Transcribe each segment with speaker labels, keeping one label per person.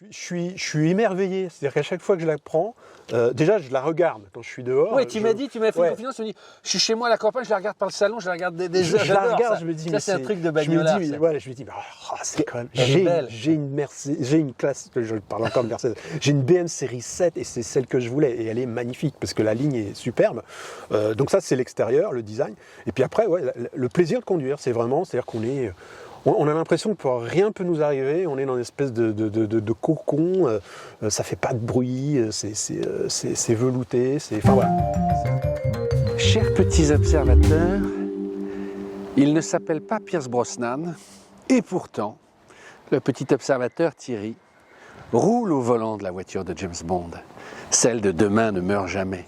Speaker 1: Je suis émerveillé, c'est-à-dire qu'à chaque fois que je la prends, déjà je la regarde quand je suis dehors.
Speaker 2: Oui, tu m'as dit, tu m'as fait une confidence, tu m'as dit, je suis chez moi à la campagne, je la regarde par le salon, je la regarde des heures.
Speaker 1: Je la regarde, je me dis,
Speaker 2: ça c'est un truc de bagnolard.
Speaker 1: Je me dis, c'est quand même. J'ai une Mercedes, j'ai une classe, je parle encore de Mercedes, j'ai une BM série 7 et c'est celle que je voulais et elle est magnifique parce que la ligne est superbe. Donc ça c'est l'extérieur, le design. Et puis après, ouais, le plaisir de conduire, c'est-à-dire qu'on est. On a l'impression que rien ne peut nous arriver, on est dans une espèce de cocon, ça fait pas de bruit, c'est velouté, enfin voilà.
Speaker 2: Chers petits observateurs, il ne s'appelle pas Pierce Brosnan, et pourtant, le petit observateur Thierry roule au volant de la voiture de James Bond. Celle de demain ne meurt jamais.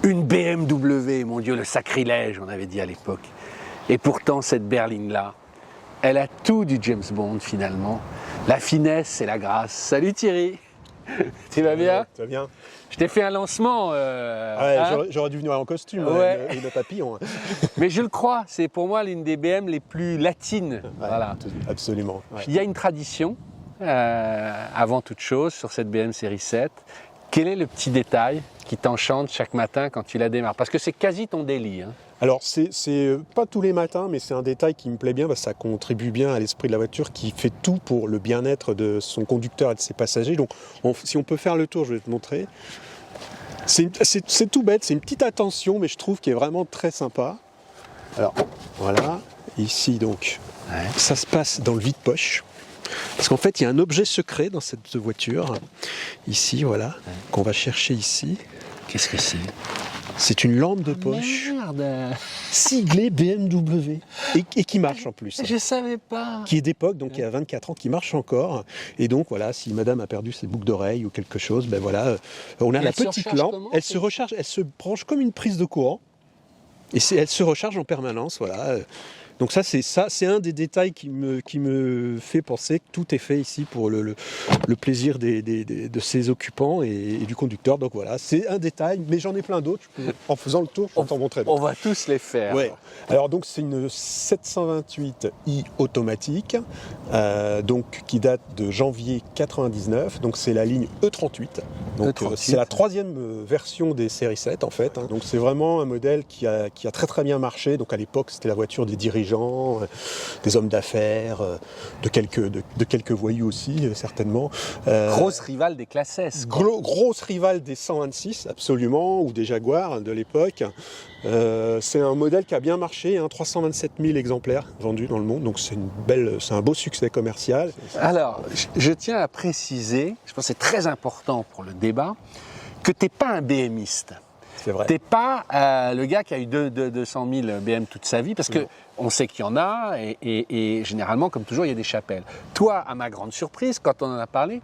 Speaker 2: Une BMW, mon Dieu, le sacrilège, on avait dit à l'époque. Et pourtant, cette berline-là, elle a tout du James Bond finalement, la finesse et la grâce. Salut Thierry, tu vas bien?
Speaker 1: Ça va bien.
Speaker 2: Je t'ai fait un lancement.
Speaker 1: J'aurais dû venir en costume et le papillon.
Speaker 2: Mais je le crois, c'est pour moi l'une des BM les plus latines.
Speaker 1: Ouais,
Speaker 2: voilà.
Speaker 1: Absolument. Ouais.
Speaker 2: Il y a une tradition, avant toute chose, sur cette BM série 7. Quel est le petit détail qui t'enchante chaque matin quand tu la démarres? Parce que c'est quasi ton délit. Hein.
Speaker 1: Alors, c'est pas tous les matins, mais c'est un détail qui me plaît bien, parce que ça contribue bien à l'esprit de la voiture, qui fait tout pour le bien-être de son conducteur et de ses passagers. Donc, si on peut faire le tour, je vais te montrer. C'est tout bête, c'est une petite attention, mais je trouve qu'elle est vraiment très sympa. Alors, voilà, ici donc, ça se passe dans le vide-poche. Parce qu'en fait, il y a un objet secret dans cette voiture, ici, voilà, qu'on va chercher ici.
Speaker 2: Qu'est-ce que c'est?
Speaker 1: C'est une lampe de poche siglée BMW et qui marche en plus.
Speaker 2: Je savais pas.
Speaker 1: Qui est d'époque, donc il y a 24 ans, qui marche encore. Et donc voilà, si madame a perdu ses boucles d'oreilles ou quelque chose, ben voilà, on a la petite lampe. Elle se recharge, elle se branche comme une prise de courant. Et elle se recharge en permanence, voilà. Donc c'est un des détails qui me fait penser que tout est fait ici pour le plaisir de ses occupants et du conducteur. Donc voilà, c'est un détail, mais j'en ai plein d'autres. En faisant le tour, je vais t'en montrer.
Speaker 2: On va tous les faire.
Speaker 1: Ouais. Alors donc c'est une 728i automatique, donc qui date de janvier 99. Donc c'est la ligne E38. Donc c'est la troisième version des séries 7 en fait. Hein. Donc c'est vraiment un modèle qui a très très bien marché. Donc à l'époque c'était la voiture des dirigeants, des hommes d'affaires, de quelques voyous aussi, certainement.
Speaker 2: Grosse rivale des classes S.
Speaker 1: Grosse rivale des 126, absolument, ou des Jaguars de l'époque. C'est un modèle qui a bien marché, 327 000 exemplaires vendus dans le monde, donc c'est un beau succès commercial.
Speaker 2: Alors, je tiens à préciser, je pense que c'est très important pour le débat, que tu n'es pas un BMiste.
Speaker 1: C'est vrai.
Speaker 2: T'es pas le gars qui a eu 200 000 BM toute sa vie, parce qu'on sait qu'il y en a, et généralement, comme toujours, il y a des chapelles. Toi, à ma grande surprise, quand on en a parlé,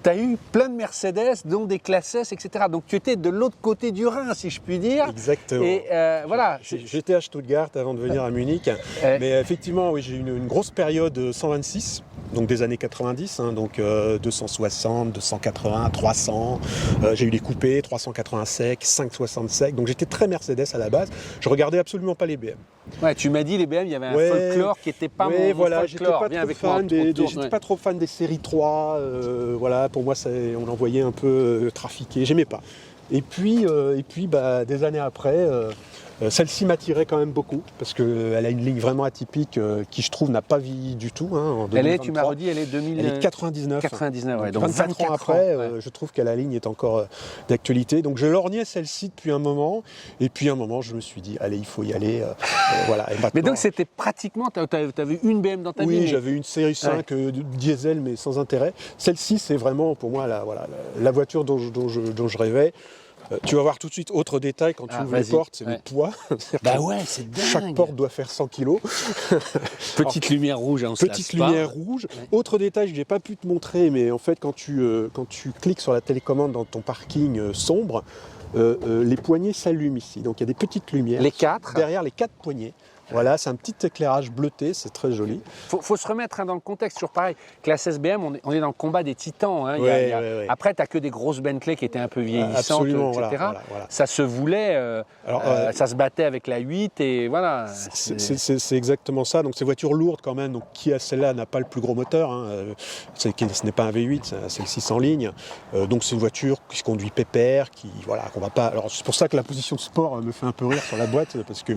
Speaker 2: tu as eu plein de Mercedes, dont des classes S, etc. Donc tu étais de l'autre côté du Rhin, si je puis dire.
Speaker 1: Exactement.
Speaker 2: Et voilà.
Speaker 1: J'étais à Stuttgart avant de venir à Munich. Mais effectivement, oui, j'ai eu une grosse période 126. Donc des années 90, hein, donc 260, 280, 300. J'ai eu les coupés, 380 sec, 560 sec. Donc j'étais très Mercedes à la base. Je regardais absolument pas les BM.
Speaker 2: Ouais, tu m'as dit les BM, il y avait un folklore qui n'était pas mon
Speaker 1: voilà,
Speaker 2: folklore.
Speaker 1: J'étais pas trop fan des séries 3. Voilà, pour moi, on en voyait un peu trafiquer. J'aimais pas. Et puis des années après, celle-ci m'attirait quand même beaucoup parce qu'elle a une ligne vraiment atypique qui, je trouve, n'a pas vieilli du tout. Hein, en 2023.
Speaker 2: Tu m'as redit, elle est 2000...
Speaker 1: Elle est 99.
Speaker 2: 99, ouais.
Speaker 1: Donc 24 ans après, je trouve que la ligne est encore d'actualité. Donc je lorgnais celle-ci depuis un moment. Et puis à un moment, je me suis dit, allez, il faut y aller. Voilà.
Speaker 2: Mais donc c'était pratiquement, tu avais une BM dans ta vie?
Speaker 1: Oui, j'avais une série 5 diesel, mais sans intérêt. Celle-ci, c'est vraiment pour moi la voiture dont je rêvais. Tu vas voir tout de suite, autre détail, quand tu ouvres les portes, c'est le poids.
Speaker 2: Bah ouais, c'est dingue.
Speaker 1: Chaque porte doit faire 100 kg.
Speaker 2: Petite lumière rouge, on se lasse pas.
Speaker 1: Petite lumière rouge. Ouais. Autre détail que je n'ai pas pu te montrer, mais en fait, quand tu cliques sur la télécommande dans ton parking sombre, les poignées s'allument ici. Donc il y a des petites lumières.
Speaker 2: Les 4
Speaker 1: derrière les 4 poignées. Voilà, c'est un petit éclairage bleuté, c'est très joli.
Speaker 2: Faut se remettre dans le contexte, toujours pareil. Classe SBM, on est dans le combat des titans. Hein.
Speaker 1: Ouais.
Speaker 2: Après, tu n'as que des grosses Bentley qui étaient un peu vieillissantes,
Speaker 1: Absolument,
Speaker 2: etc.
Speaker 1: voilà.
Speaker 2: Ça se voulait, ça se battait avec la 8 et voilà.
Speaker 1: C'est exactement ça. Donc ces voitures lourdes quand même, donc qui a celle-là n'a pas le plus gros moteur. Hein. Ce n'est pas un V8, c'est le 600 lignes. Donc c'est une voiture qui se conduit pépère, qu'on va pas. Alors c'est pour ça que la position sport me fait un peu rire sur la boîte parce que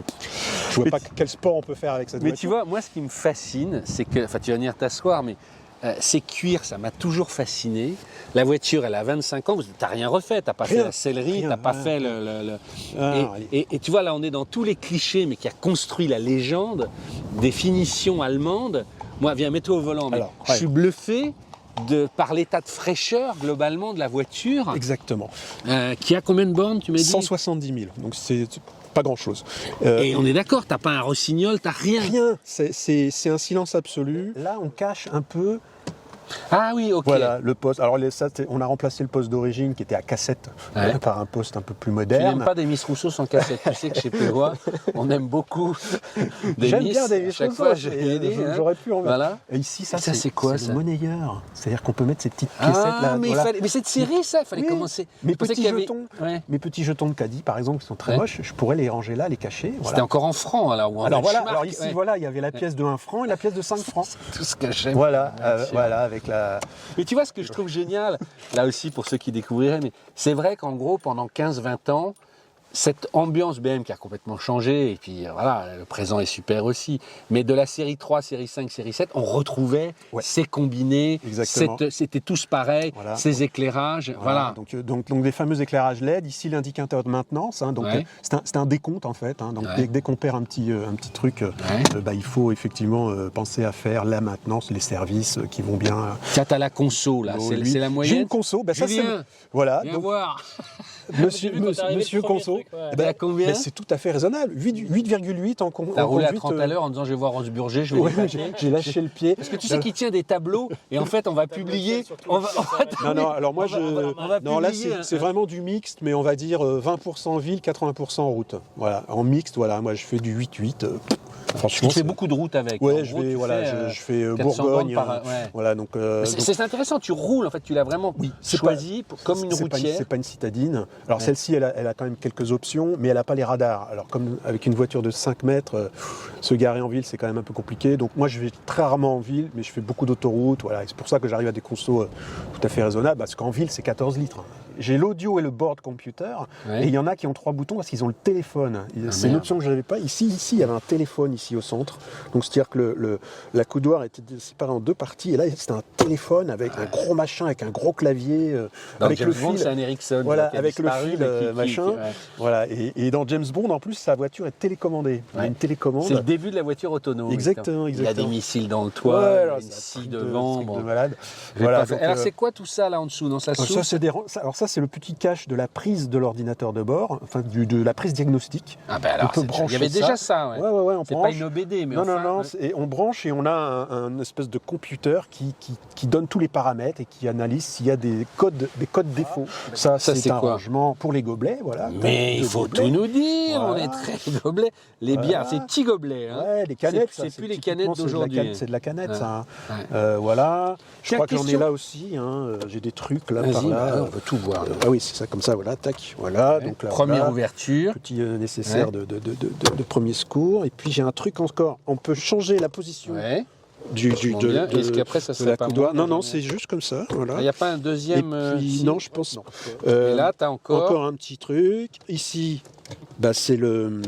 Speaker 1: je vois pas quel sport on peut faire avec cette voiture.
Speaker 2: Mais tu vois, moi ce qui me fascine, c'est que, enfin tu vas venir t'asseoir, mais ces cuirs, ça m'a toujours fasciné. La voiture, elle a 25 ans, tu n'as rien refait, tu n'as pas fait la sellerie, tu n'as pas fait et tu vois, là on est dans tous les clichés, mais qui a construit la légende des finitions allemandes. Moi, viens, mets-toi au volant, mais je suis bluffé par l'état de fraîcheur globalement de la voiture.
Speaker 1: Exactement.
Speaker 2: Qui a combien de bornes, tu m'as dit ?
Speaker 1: 170 000, donc c'est pas grand-chose.
Speaker 2: Et on est d'accord, t'as pas un rossignol, t'as rien.
Speaker 1: Rien, c'est un silence absolu. Là, on cache un peu.
Speaker 2: Ah oui, ok.
Speaker 1: Voilà, le poste. Alors, on a remplacé le poste d'origine qui était à cassette par un poste un peu plus
Speaker 2: Tu
Speaker 1: moderne.
Speaker 2: n'aimes pas des Miss Rousseau sans cassette. Tu sais que chez Pérois, on aime beaucoup
Speaker 1: J'aime bien des Miss
Speaker 2: Chaque
Speaker 1: Rousseau.
Speaker 2: fois,
Speaker 1: j'aurais pu en mettre.
Speaker 2: Voilà.
Speaker 1: Et ici,
Speaker 2: c'est quoi, ça ?
Speaker 1: Le monnayeur. C'est-à-dire qu'on peut mettre ces petites piécettes là.
Speaker 2: Mais, mais cette série, ça, il fallait commencer.
Speaker 1: Mes petits jetons de caddie, par exemple, qui sont très moches, je pourrais les ranger là, les cacher.
Speaker 2: C'était encore en francs, alors.
Speaker 1: Alors ici, voilà, il y avait la pièce de 1 franc et la pièce de 5 francs.
Speaker 2: Tout ce que j'aime.
Speaker 1: Voilà, avec la...
Speaker 2: Mais tu vois, ce que je trouve génial, là aussi pour ceux qui découvriraient, mais c'est vrai qu'en gros, pendant 15-20 ans, cette ambiance BM qui a complètement changé, et puis voilà, le présent est super aussi, mais de la série 3, série 5, série 7, on retrouvait ces combinés, c'était tous pareils, ces éclairages, voilà.
Speaker 1: Donc des fameux éclairages LED, ici l'indicateur de maintenance, hein, donc c'est un décompte en fait, hein, donc dès qu'on perd un petit truc, il faut effectivement penser à faire la maintenance, les services qui vont bien.
Speaker 2: T'as la conso là, c'est la moyenne.
Speaker 1: J'ai une conso, ça c'est... Voilà.
Speaker 2: Viens voir.
Speaker 1: Monsieur Conso,
Speaker 2: combien ?
Speaker 1: C'est tout à fait raisonnable. 8,8 en conduite.
Speaker 2: T'as roulé à 30 à l'heure en disant je vais voir Rosburger, je vais
Speaker 1: j'ai lâché le pied.
Speaker 2: Parce que tu sais qu'il tient des tableaux et en fait on va publier.
Speaker 1: Alors moi c'est vraiment du mixte, mais on va dire 20% ville, 80% en route. Voilà, en mixte, moi je fais du 8,8.
Speaker 2: Franchement, tu fais beaucoup de routes avec.
Speaker 1: Ouais, je fais Bourgogne. Voilà, donc.
Speaker 2: C'est intéressant. Tu roules en fait. Tu l'as vraiment choisi comme une routière.
Speaker 1: C'est pas une citadine. Alors celle-ci, elle a quand même quelques options, mais elle n'a pas les radars. Alors comme avec une voiture de 5 mètres, se garer en ville, c'est quand même un peu compliqué. Donc moi, je vais très rarement en ville, mais je fais beaucoup d'autoroutes. Voilà, c'est pour ça que j'arrive à des consos tout à fait raisonnables, parce qu'en ville, c'est 14 litres. J'ai l'audio et le board computer, et il y en a qui ont 3 boutons parce qu'ils ont le téléphone. C'est une option que je n'avais pas. Ici, il y avait un téléphone ici au centre. Donc c'est-à-dire que la coudoir était séparée en 2 parties, et là c'était un téléphone avec un gros machin, avec un gros clavier, avec le fil.
Speaker 2: C'est un Ericsson.
Speaker 1: Voilà, avec le fil machin. Voilà. Et dans James Bond, en plus, sa voiture est télécommandée. Il y a une télécommande.
Speaker 2: C'est le début de la voiture autonome.
Speaker 1: Exactement.
Speaker 2: Il y a des missiles dans le toit, il y a une scie devant.
Speaker 1: De malade.
Speaker 2: Voilà, alors c'est quoi tout ça là en dessous dans sa soupe ?
Speaker 1: Ça, c'est le petit cache de la prise de l'ordinateur de bord, enfin de la prise diagnostique.
Speaker 2: Alors, on peut brancher. Il y avait déjà ça.
Speaker 1: On
Speaker 2: c'est pas une OBD, mais
Speaker 1: non. Et on branche et on a un espèce de computer qui donne tous les paramètres et qui analyse s'il y a des codes défauts. Ça c'est un rangement pour les gobelets, voilà.
Speaker 2: Mais il faut tout nous dire. On est très gobelets. Les bières, c'est petits gobelets.
Speaker 1: Ouais, les canettes.
Speaker 2: C'est plus les canettes d'aujourd'hui.
Speaker 1: C'est de la canette, ça. Voilà. Je crois que j'en ai là aussi. J'ai des trucs là par là.
Speaker 2: On peut tout voir.
Speaker 1: Ah oui, c'est ça, comme ça, voilà, tac, voilà. Donc là,
Speaker 2: première ouverture.
Speaker 1: Petit nécessaire de premier secours. Et puis j'ai un truc encore, on peut changer la position
Speaker 2: Est-ce qu'après ça serait pas
Speaker 1: coudoir. Non, c'est juste comme ça, voilà.
Speaker 2: Il n'y a pas un deuxième...
Speaker 1: Et puis, non, je pense...
Speaker 2: Et là, tu as encore
Speaker 1: un petit truc. Ici, c'est le...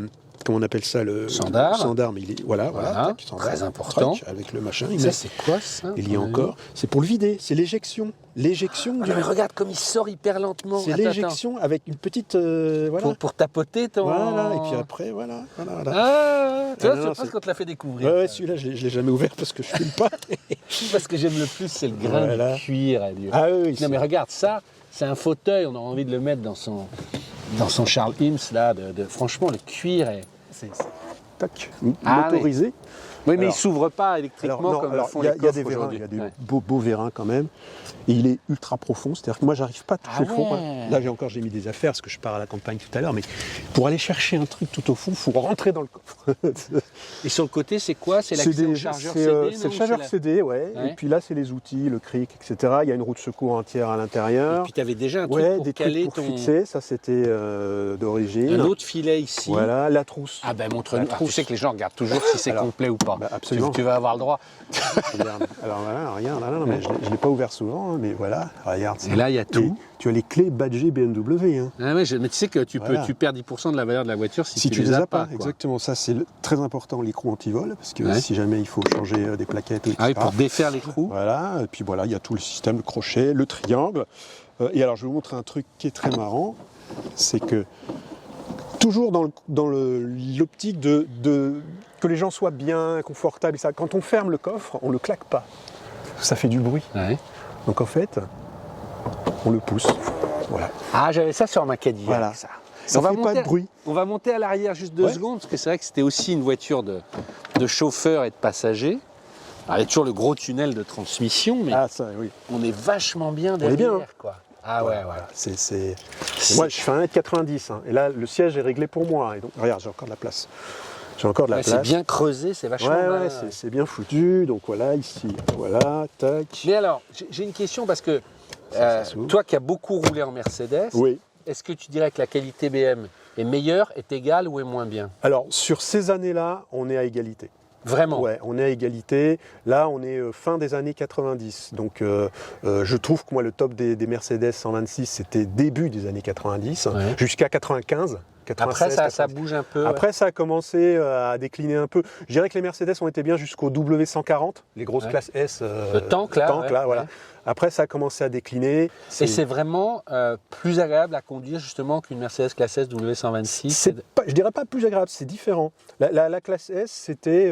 Speaker 1: Comment on appelle ça, le
Speaker 2: sandar,
Speaker 1: mais il est voilà, tac,
Speaker 2: très important,
Speaker 1: avec le machin.
Speaker 2: Ça c'est quoi ça ?
Speaker 1: Il y a encore. C'est pour le vider, c'est l'éjection. L'éjection.
Speaker 2: Mais regarde comme il sort hyper lentement.
Speaker 1: C'est l'éjection avec une petite
Speaker 2: pour tapoter ton.
Speaker 1: Voilà, et puis après voilà.
Speaker 2: Tu vois, c'est pas ce qu'on te l'a fait découvrir.
Speaker 1: Ouais, celui-là je l'ai jamais ouvert parce que je filme pas.
Speaker 2: Parce que j'aime le plus, c'est le grain de cuir.
Speaker 1: Ah oui.
Speaker 2: Non mais regarde ça, c'est un fauteuil, on a envie de le mettre dans son Charles Ims là. Franchement, le cuir est.
Speaker 1: Tac, motorisé.
Speaker 2: Oui, mais il ne s'ouvre pas électriquement comme le font les coffres aujourd'hui.
Speaker 1: Il y a des beaux vérins quand même. et il est ultra profond. C'est-à-dire que moi, j'arrive pas à toucher le fond.
Speaker 2: ouais.
Speaker 1: Là, j'ai mis des affaires parce que je pars à la campagne tout à l'heure, mais pour aller chercher un truc tout au fond, il faut rentrer dans le coffre.
Speaker 2: Et sur le côté, c'est quoi? C'est
Speaker 1: C'est
Speaker 2: l'accès au
Speaker 1: des-
Speaker 2: chargeur
Speaker 1: c'est,
Speaker 2: CD?
Speaker 1: c'est le
Speaker 2: non,
Speaker 1: chargeur
Speaker 2: la-
Speaker 1: CD, ouais.
Speaker 2: Ouais.
Speaker 1: Et puis là, c'est les outils, le cric, etc. Il y a une roue de secours entière à
Speaker 2: Et
Speaker 1: l'intérieur.
Speaker 2: puis tu avais déjà un truc
Speaker 1: Ouais,
Speaker 2: pour
Speaker 1: des
Speaker 2: caler
Speaker 1: trucs pour
Speaker 2: ton...
Speaker 1: fixer. Ça, c'était d'origine.
Speaker 2: Un autre filet ici.
Speaker 1: Voilà, la trousse.
Speaker 2: Ah ben montre-nous.
Speaker 1: La
Speaker 2: Ah, tu
Speaker 1: trousse.
Speaker 2: sais que les gens regardent toujours si c'est
Speaker 1: Alors,
Speaker 2: complet ou pas.
Speaker 1: bah, absolument.
Speaker 2: Tu vas avoir le droit.
Speaker 1: Regarde. Alors voilà, regarde, là, non, mais je ne l'ai pas ouvert souvent, hein, mais voilà, regarde.
Speaker 2: Et là, il y a tout.
Speaker 1: Tu as les clés badgées BMW. Hein.
Speaker 2: Ah ouais, mais tu sais que
Speaker 1: Voilà.
Speaker 2: tu perds 10% de la valeur de la voiture si tu
Speaker 1: les as pas,
Speaker 2: quoi.
Speaker 1: exactement. Ça, c'est très important, l'écrou anti-vol, parce que
Speaker 2: Ouais.
Speaker 1: si jamais il faut changer des plaquettes, etc.
Speaker 2: Ah oui, pour défaire l'écrou.
Speaker 1: Voilà, et puis voilà, il y a tout le système, le crochet, le triangle. Et alors, je vais vous montrer un truc qui est très marrant, c'est que toujours dans l'optique de que les gens soient bien confortables, et ça, quand on ferme le coffre, on ne le claque pas. Ça fait du bruit.
Speaker 2: Ouais.
Speaker 1: Donc en fait, on le pousse. Voilà.
Speaker 2: Ah, j'avais ça sur ma Cadillac.
Speaker 1: Voilà.
Speaker 2: Ça.
Speaker 1: Ça
Speaker 2: On va
Speaker 1: fait pas
Speaker 2: monter-
Speaker 1: de bruit.
Speaker 2: On va monter à l'arrière juste 2
Speaker 1: Ouais.
Speaker 2: secondes, parce que c'est vrai que c'était aussi une voiture de chauffeur et de passager. Alors, il y a toujours le gros tunnel de transmission, mais
Speaker 1: Ah ça, oui.
Speaker 2: on est vachement bien
Speaker 1: est
Speaker 2: derrière.
Speaker 1: bien, hein.
Speaker 2: Quoi. Ah ouais, ouais.
Speaker 1: Voilà, Moi, je fais 1m90, hein, et là, le siège est réglé pour moi. Et donc, regarde, j'ai encore de la place. J'ai encore de la
Speaker 2: Ouais, c'est
Speaker 1: place.
Speaker 2: bien creusé, c'est vachement
Speaker 1: Ouais,
Speaker 2: malin,
Speaker 1: ouais, c'est bien foutu. Donc voilà, ici, voilà, tac.
Speaker 2: Mais alors, j'ai une question parce que
Speaker 1: Ça s'ouvre.
Speaker 2: toi qui as beaucoup roulé en Mercedes,
Speaker 1: Oui.
Speaker 2: est-ce que tu dirais que la qualité BM est meilleure, est égale ou est moins bien?
Speaker 1: Alors, sur ces années-là, on est à égalité.
Speaker 2: Vraiment?
Speaker 1: Ouais, on est à égalité. Là, on est fin des années 90. Donc, je trouve que moi, le top des Mercedes 126, c'était début des années 90,
Speaker 2: Ouais.
Speaker 1: jusqu'à 95.
Speaker 2: Après,
Speaker 1: 96,
Speaker 2: ça
Speaker 1: 90.
Speaker 2: bouge un peu.
Speaker 1: Après, ça a commencé à décliner un peu. Je dirais que les Mercedes ont été bien jusqu'au W140, les grosses
Speaker 2: Ouais.
Speaker 1: classes S.
Speaker 2: Le tank, là, ouais,
Speaker 1: voilà.
Speaker 2: ouais.
Speaker 1: Après, ça a commencé à décliner.
Speaker 2: Et c'est vraiment plus agréable à conduire justement qu'une Mercedes classe S W126.
Speaker 1: C'est pas, je dirais pas plus agréable, c'est différent. La classe S, c'était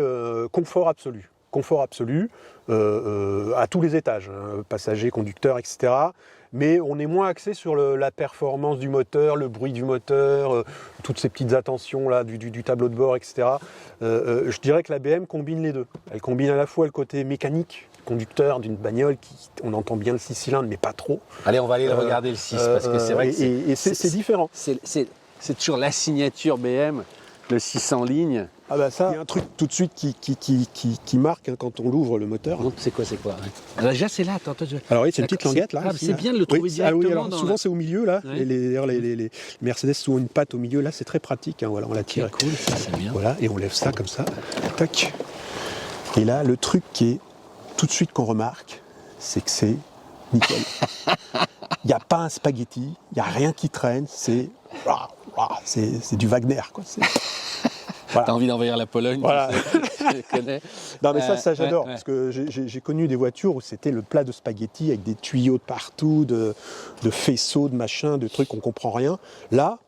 Speaker 1: confort absolu. Confort absolu à tous les étages, hein, passagers, conducteurs, etc. Mais on est moins axé sur la performance du moteur, le bruit du moteur, toutes ces petites attentions là du tableau de bord, etc. Je dirais que la BM combine les deux. Elle combine à la fois le côté mécanique, conducteur d'une bagnole, on entend bien le 6 cylindres, mais pas trop.
Speaker 2: Allez, on va aller le regarder le 6 parce que c'est vrai que
Speaker 1: c'est différent.
Speaker 2: c'est toujours la signature BM, le 600 lignes.
Speaker 1: Ah bah ça, il y a un truc tout de suite qui marque hein, quand on l'ouvre le moteur.
Speaker 2: Donc, c'est quoi? Alors, déjà, c'est là, attends.
Speaker 1: Alors oui, c'est une petite
Speaker 2: D'accord,
Speaker 1: languette là.
Speaker 2: ah,
Speaker 1: ici,
Speaker 2: c'est
Speaker 1: là.
Speaker 2: bien de le trouver
Speaker 1: oui,
Speaker 2: directement.
Speaker 1: alors,
Speaker 2: dans
Speaker 1: souvent
Speaker 2: la-
Speaker 1: c'est au milieu là.
Speaker 2: Ouais.
Speaker 1: Et d'ailleurs les Mercedes ont souvent une patte au milieu là, c'est très pratique. Hein, voilà, on la tire.
Speaker 2: C'est cool, ça, c'est bien.
Speaker 1: Voilà, et on lève ça comme ça. Tac. Et là, le truc qui est tout de suite qu'on remarque, c'est que c'est nickel. Il n'y a pas un spaghetti, il n'y a rien qui traîne, c'est du Wagner quoi. Voilà.
Speaker 2: T'as envie d'envahir la Pologne,
Speaker 1: Voilà.
Speaker 2: tu sais, je connais.
Speaker 1: Non mais ça j'adore,
Speaker 2: ouais.
Speaker 1: parce que j'ai connu des voitures où c'était le plat de spaghettis avec des tuyaux de partout, de faisceaux, de machins, de trucs, on comprend rien. Là,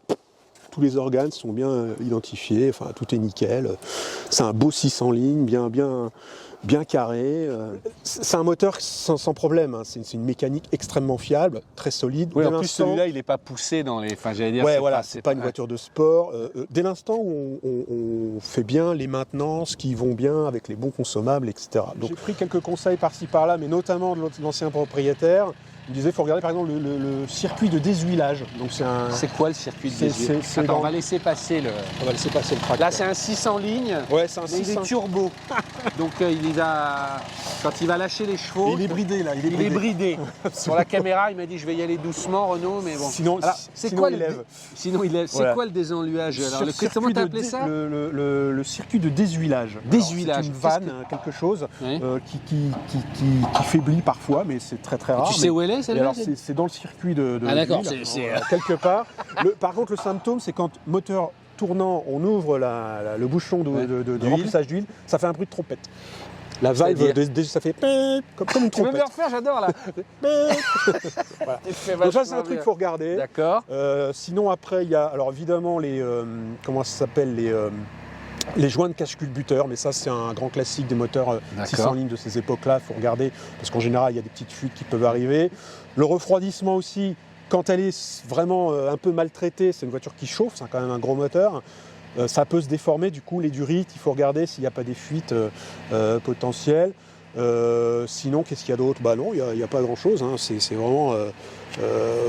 Speaker 1: tous les organes sont bien identifiés, enfin tout est nickel. C'est un beau 600 lignes, bien carré. C'est un moteur sans problème, hein. C'est une mécanique extrêmement fiable, très solide.
Speaker 2: Oui,
Speaker 1: Dès
Speaker 2: en plus,
Speaker 1: l'instant-
Speaker 2: celui-là, il n'est pas poussé dans les. Enfin, j'allais dire.
Speaker 1: Ouais, voilà, c'est pas une voiture de sport. Dès l'instant où on fait bien les maintenances qui vont bien avec les bons consommables, etc. Donc j'ai pris quelques conseils par-ci par-là, mais notamment de l'ancien propriétaire. Il me disait qu'il faut regarder par exemple le circuit de déshuilage. Donc
Speaker 2: C'est quoi le circuit de
Speaker 1: C'est-
Speaker 2: désuet?
Speaker 1: c'est
Speaker 2: Attends,
Speaker 1: dans-
Speaker 2: on va laisser passer le.
Speaker 1: on va laisser passer le tracteur.
Speaker 2: Là, c'est un 600 lignes.
Speaker 1: Ouais, c'est un
Speaker 2: Mais il est
Speaker 1: 600.
Speaker 2: turbo. Donc quand il va lâcher les chevaux,
Speaker 1: Il est bridé là,
Speaker 2: il est bridé. Sur la caméra, il m'a dit je vais y aller doucement, Renaud, mais bon.
Speaker 1: Sinon,
Speaker 2: Alors,
Speaker 1: sinon il lève.
Speaker 2: Sinon il lève. C'est
Speaker 1: Voilà.
Speaker 2: quoi le désenluage? Alors,
Speaker 1: Sur
Speaker 2: comment
Speaker 1: circuit
Speaker 2: t'as
Speaker 1: de
Speaker 2: appelé
Speaker 1: dé-
Speaker 2: ça?
Speaker 1: le circuit de déshuilage.
Speaker 2: Déshuilage.
Speaker 1: Alors, c'est une
Speaker 2: Qu'est-ce
Speaker 1: vanne, quelque chose
Speaker 2: Ouais.
Speaker 1: qui faiblit parfois, mais c'est très très rare.
Speaker 2: Tu sais où elle est
Speaker 1: Et
Speaker 2: celle-là?
Speaker 1: alors c'est dans le circuit de
Speaker 2: Ah, d'accord,
Speaker 1: d'huile,
Speaker 2: c'est-
Speaker 1: quelque part. Par contre, le symptôme, c'est quand moteur tournant, on ouvre le bouchon
Speaker 2: Ouais.
Speaker 1: de
Speaker 2: D'huile.
Speaker 1: remplissage d'huile, ça fait un bruit de trompette. La valve,
Speaker 2: C'est-à-dire
Speaker 1: ça fait comme une
Speaker 2: Tu veux me le
Speaker 1: trompette.
Speaker 2: refaire? J'adore là.
Speaker 1: Voilà.
Speaker 2: Il fait
Speaker 1: Donc ça, c'est
Speaker 2: vachement
Speaker 1: un truc
Speaker 2: bien.
Speaker 1: qu'il faut regarder.
Speaker 2: D'accord.
Speaker 1: Sinon, après, il y a alors évidemment comment ça s'appelle les joints de cache-culbuteur, mais ça c'est un grand classique des moteurs 600 lignes de ces époques-là, il faut regarder, parce qu'en général il y a des petites fuites qui peuvent arriver. Le refroidissement aussi, quand elle est vraiment un peu maltraitée, c'est une voiture qui chauffe, c'est quand même un gros moteur, ça peut se déformer, du coup les durites, il faut regarder s'il n'y a pas des fuites potentielles. Sinon, qu'est-ce qu'il y a d'autre? Bah non, il n'y a pas grand-chose. Hein. C'est vraiment...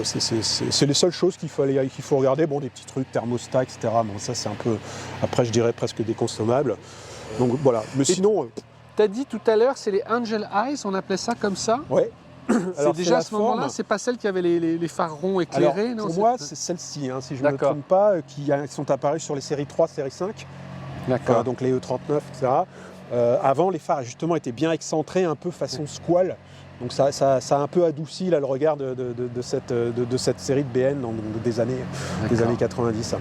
Speaker 1: c'est les seules choses qu'il faut regarder. Bon, des petits trucs, thermostat, etc. Bon, ça, c'est un peu... Après, je dirais presque déconsommable. Donc voilà. Mais sinon...
Speaker 2: Tu as dit tout à l'heure, c'est les Angel Eyes, on appelait ça comme ça?
Speaker 1: Ouais.
Speaker 2: C'est déjà à ce moment-là, c'est pas celle qui avait les phares ronds éclairés?
Speaker 1: Alors,
Speaker 2: non,
Speaker 1: pour moi, c'est celle-ci, hein, si je ne me trompe pas, qui sont apparues sur les séries 3, série 5.
Speaker 2: D'accord.
Speaker 1: Donc les E39, etc. Avant, les phares justement étaient bien excentrés, un peu façon squale. Donc ça a un peu adouci là, le regard de cette série de BN donc, des années 90.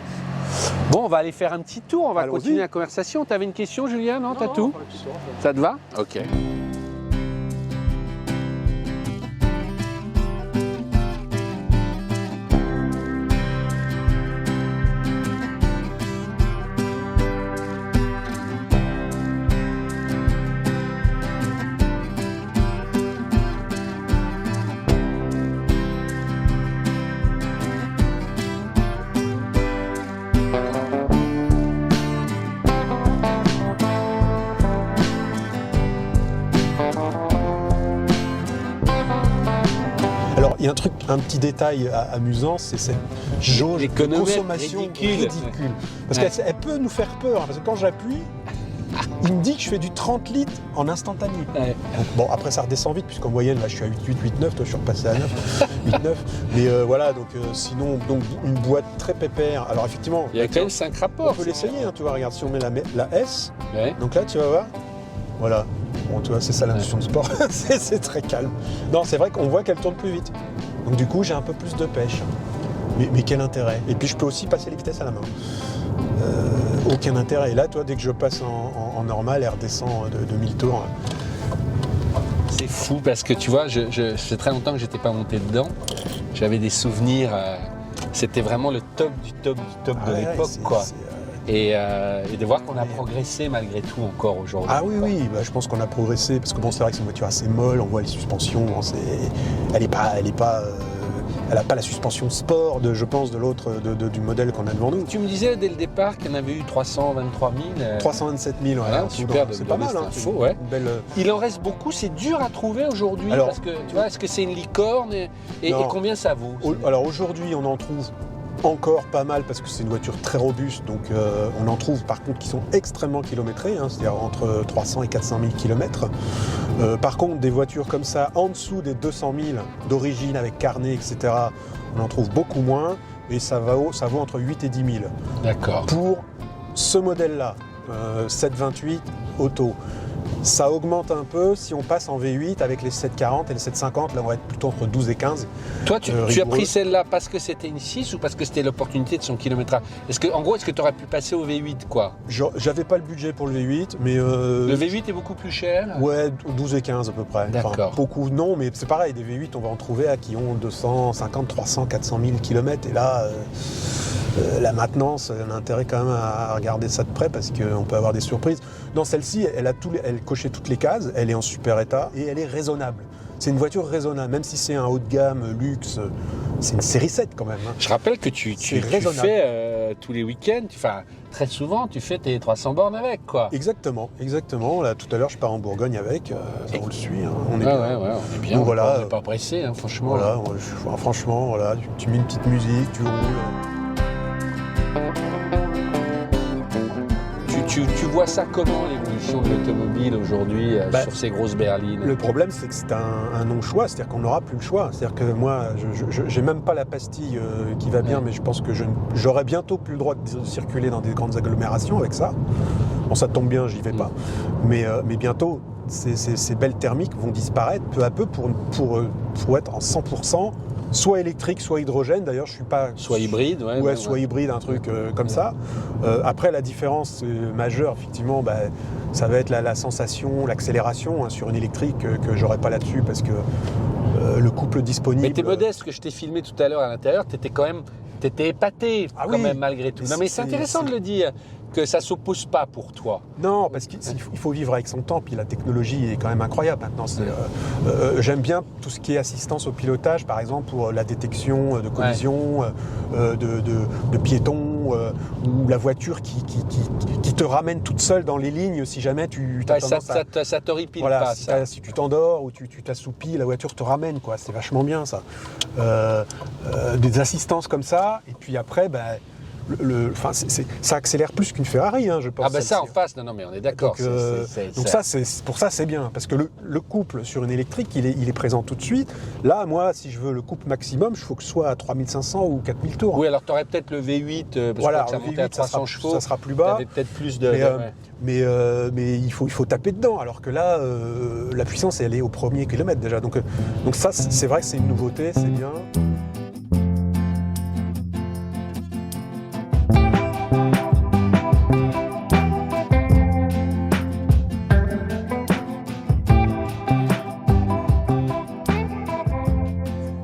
Speaker 2: Bon, on va aller faire un petit tour, on va
Speaker 1: Allons-y.
Speaker 2: continuer la conversation. Tu avais une question, Julien? Non, t'as tout? Ça te va? Ok.
Speaker 1: Alors, il y a un petit détail amusant, c'est cette jauge de consommation ridicule. Parce qu'elle peut nous faire peur, hein, parce que quand j'appuie, il me dit que je fais du 30 litres en instantané.
Speaker 2: Ouais.
Speaker 1: Donc, bon, après ça redescend vite, puisqu'en moyenne, là, je suis à 8,8, 8,9, toi, je suis repassé à 9, 8,9. Mais voilà, donc sinon, donc, une boîte très pépère. Alors, effectivement,
Speaker 2: Il y a quand même 5 rapports.
Speaker 1: on peut l'essayer, hein, tu vois, regarde, si on met la S,
Speaker 2: Ouais.
Speaker 1: donc là, tu vas voir, voilà. Bon, tu vois, c'est ça la notion de sport, c'est très calme. Non, c'est vrai qu'on voit qu'elle tourne plus vite. Donc du coup, j'ai un peu plus de pêche. Mais quel intérêt? Et puis je peux aussi passer les vitesses à la main. Aucun intérêt. Et là, toi, dès que je passe en normal, elle redescend de 1000 tours.
Speaker 2: C'est fou parce que tu vois, ça fait très longtemps que j'étais pas monté dedans. J'avais des souvenirs, c'était vraiment le top du top du top de l'époque, quoi. Et de voir qu'on a progressé malgré tout encore aujourd'hui.
Speaker 1: Ah oui, oui, bah, je pense qu'on a progressé, parce que bon, c'est vrai que c'est une voiture assez molle, on voit les suspensions, hein, elle n'a pas la suspension sport, je pense, de l'autre, du modèle qu'on a devant nous.
Speaker 2: Tu me disais dès le départ qu'il y en avait eu 323 000.
Speaker 1: 327 000, ouais,
Speaker 2: Voilà, super,
Speaker 1: c'est pas mal, hein,
Speaker 2: info, ouais.
Speaker 1: une belle...
Speaker 2: Il en reste beaucoup, c'est dur à trouver aujourd'hui,
Speaker 1: Alors,
Speaker 2: parce que tu vois, est-ce que c'est une licorne et combien ça vaut?
Speaker 1: Alors aujourd'hui, on en trouve encore pas mal parce que c'est une voiture très robuste, donc on en trouve par contre qui sont extrêmement kilométrées, hein, c'est-à-dire entre 300 et 400 000 km. Par contre, des voitures comme ça, en dessous des 200 000 d'origine avec carnet, etc., on en trouve beaucoup moins et ça vaut entre 8 et 10 000.
Speaker 2: D'accord.
Speaker 1: Pour ce modèle-là, 728 auto. Ça augmente un peu si on passe en V8 avec les 740 et les 750, là on va être plutôt entre 12 et 15.
Speaker 2: Toi, tu as pris celle-là parce que c'était une 6 ou parce que c'était l'opportunité de son kilométrage? En gros, est-ce que tu aurais pu passer au V8, quoi?
Speaker 1: J'avais pas le budget pour le V8, mais...
Speaker 2: Le V8 est beaucoup plus cher?
Speaker 1: Ouais, 12 et 15 à peu près.
Speaker 2: D'accord.
Speaker 1: Enfin, beaucoup non, mais c'est pareil, des V8 on va en trouver à qui ont 250, 300, 400 000 km, et là... la maintenance, on a intérêt quand même à regarder ça de près parce qu'on peut avoir des surprises. Non, celle-ci, elle cochait toutes les cases, elle est en super état et elle est raisonnable. C'est une voiture raisonnable, même si c'est un haut de gamme, luxe, c'est une série 7 quand même. Hein.
Speaker 2: Je rappelle que tu fais tous les week-ends, très souvent, tu fais tes 300 bornes avec, quoi.
Speaker 1: Exactement. Là, tout à l'heure, je pars en Bourgogne avec, on le suit, hein, on est
Speaker 2: bien.
Speaker 1: bien.
Speaker 2: On est bien,
Speaker 1: donc, voilà,
Speaker 2: on n'est pas pressé, hein, franchement.
Speaker 1: Voilà, franchement, voilà, tu mets une petite musique, tu roules.
Speaker 2: Tu vois ça comment, l'évolution de l'automobile aujourd'hui sur ces grosses berlines?
Speaker 1: Le problème, c'est que c'est un non-choix, c'est-à-dire qu'on n'aura plus le choix. C'est-à-dire que moi, j'ai même pas la pastille qui va bien, mais je pense que j'aurai bientôt plus le droit de circuler dans des grandes agglomérations avec ça. Bon, ça tombe bien, j'y vais pas. Mais bientôt, ces belles thermiques vont disparaître peu à peu pour être en 100%. Soit électrique, soit hydrogène. D'ailleurs, je suis pas...
Speaker 2: Soit hybride,
Speaker 1: soit hybride, un truc comme ça. Après, la différence majeure, effectivement, ça va être la sensation, l'accélération, hein, sur une électrique que j'aurais pas là-dessus parce que le couple disponible...
Speaker 2: Mais t'es modeste, que je t'ai filmé tout à l'heure à l'intérieur, t'étais épaté quand même malgré tout. Non, mais c'est intéressant de le dire. que ça ne s'oppose pas pour toi.
Speaker 1: Non, parce qu'il faut vivre avec son temps, puis la technologie est quand même incroyable maintenant. J'aime bien tout ce qui est assistance au pilotage, par exemple pour la détection de collisions, de piétons, ou la voiture qui te ramène toute seule dans les lignes si jamais tu as tendance
Speaker 2: ça t'horripile
Speaker 1: voilà,
Speaker 2: pas, ça.
Speaker 1: si tu t'endors ou tu t'assoupis, la voiture te ramène, quoi. C'est vachement bien, ça. Des assistances comme ça, et puis après, ça accélère plus qu'une Ferrari, hein, je pense.
Speaker 2: Ah ben ça en face, non mais on est d'accord.
Speaker 1: Donc pour ça c'est bien, parce que le couple sur une électrique, il est présent tout de suite. Là, moi, si je veux le couple maximum, il faut que ce soit à 3500 ou 4000 tours.
Speaker 2: Oui, alors tu aurais peut-être le V8, parce
Speaker 1: voilà,
Speaker 2: que ça montait à 300 chevaux.
Speaker 1: Ça sera plus bas.
Speaker 2: Tu peut-être plus de...
Speaker 1: Mais il faut taper dedans, alors que là, la puissance, elle est au premier kilomètre déjà. Donc ça, c'est vrai que c'est une nouveauté, c'est bien.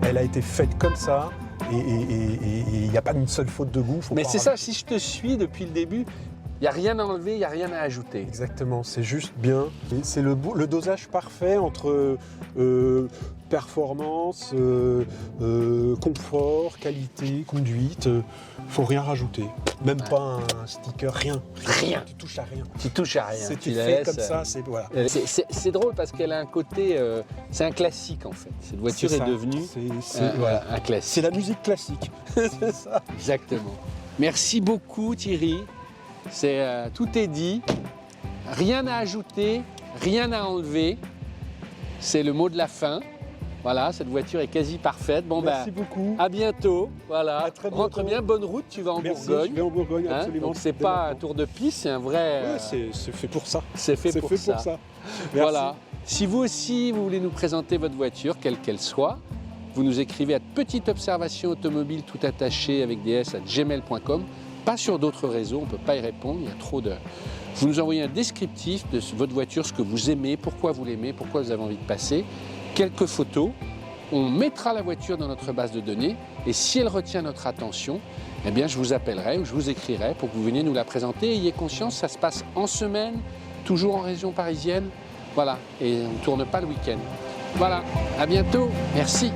Speaker 1: Elle a été faite comme ça, et il n'y a pas une seule faute de goût.
Speaker 2: Mais c'est ça, si je te suis depuis le début, il n'y a rien à enlever, il n'y a rien à ajouter.
Speaker 1: Exactement, c'est juste bien. C'est le dosage parfait entre performance, confort, qualité, conduite. Faut rien rajouter. Même pas un sticker, rien. Tu touches à rien.
Speaker 2: Tu touches à rien.
Speaker 1: C'est fait comme ça, voilà.
Speaker 2: C'est drôle parce qu'elle a un côté... c'est un classique en fait. Cette voiture est devenue
Speaker 1: voilà,
Speaker 2: un classique.
Speaker 1: C'est la musique classique. C'est ça.
Speaker 2: Exactement. Merci beaucoup Thierry. Tout est dit. Rien à ajouter, rien à enlever. C'est le mot de la fin. Voilà, cette voiture est quasi parfaite. Bon,
Speaker 1: merci beaucoup.
Speaker 2: À bientôt. Voilà.
Speaker 1: À très bientôt.
Speaker 2: Rentre bien, bonne route, tu vas en Bourgogne.
Speaker 1: Je vais en Bourgogne, absolument.
Speaker 2: Donc c'est pas un tour de piste, c'est un vrai...
Speaker 1: c'est fait pour ça.
Speaker 2: C'est fait pour ça.
Speaker 1: Merci.
Speaker 2: Voilà. Si vous aussi, vous voulez nous présenter votre voiture, quelle qu'elle soit, vous nous écrivez à petite observation automobile tout attaché avec des s @gmail.com. Pas sur d'autres réseaux, on ne peut pas y répondre, il y a trop de... Vous nous envoyez un descriptif de votre voiture, ce que vous aimez, pourquoi vous l'aimez, pourquoi vous avez envie de passer, quelques photos, on mettra la voiture dans notre base de données et si elle retient notre attention, eh bien je vous appellerai ou je vous écrirai pour que vous veniez nous la présenter. Ayez conscience, ça se passe en semaine, toujours en région parisienne, voilà, et on ne tourne pas le week-end. Voilà, à bientôt, merci.